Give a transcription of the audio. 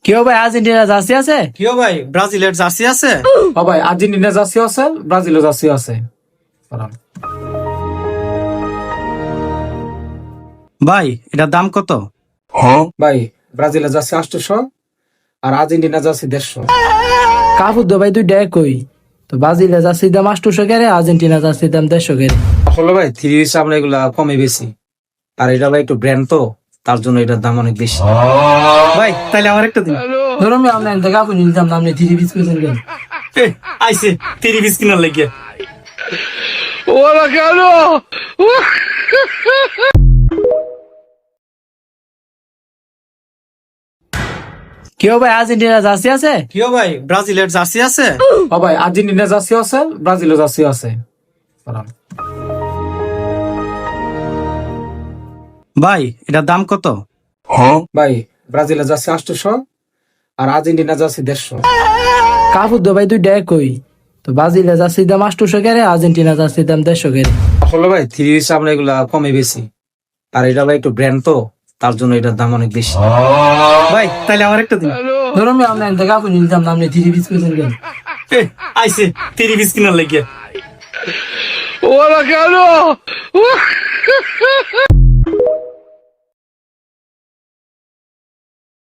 কেউ ভাই Argentina jersey আছে? কিও ভাই ব্রাজিলের জার্সি আছে? ও ভাই আর্জেন্টিনা জার্সি আছে, ব্রাজিলের জার্সি আছে। দাঁড়ান। ভাই এটার দাম কত? ভাই ব্রাজিলের জার্সি 800 আর আর্জেন্টিনা জার্সি 150। কাপড় তো ভাই দুইটা একই। তো ব্রাজিলের জার্সির দাম 800 করে, আর্জেন্টিনা জার্সির দাম 150 করে। আসলে ভাই থ্রি পিস আমরা এগুলা কমে বেশি, আর এটা ভাই একটু ব্র্যান্ড তো, তার জন্য এটার দাম অনেক বেশি। ভাই তাইলে আমার একটা দিন। ধরুন আমি একটা কাপড় নিতাম না, আপনি 3 পিস করেছেন কেন? আইসে 30 পিস কিনার লাগিয়া। কেউ ভাই আর্জেন্টিনা জার্সি আছে? কিও ভাই ব্রাজিলের জার্সি আছে? ও ভাই আর্জেন্টিনা জার্সি আছে, ব্রাজিলের জার্সি আছে। দাঁড়ান। ভাই এটার দাম কত? ভাই ব্রাজিলের জার্সি 800 আর আর্জেন্টিনা জার্সি 150। কাপড় তো ভাই দুইটা একই। তো ব্রাজিলের জার্সির দাম 800 করে, আর্জেন্টিনা জার্সির দাম 150 করে। আসলে ভাই থ্রি পিস আমরা এগুলা কমে বেশি, আর এটা ভাই একটু ব্র্যান্ড তো, তার জন্য এটার দাম অনেক বেশি। ভাই তাইলে আমার একটা দিন। ধরুন আমি একটা কাপড় নিতাম না, আপনি 3 পিস করেছেন কেন? আইসে 30 পিস কিনার লাগিয়া।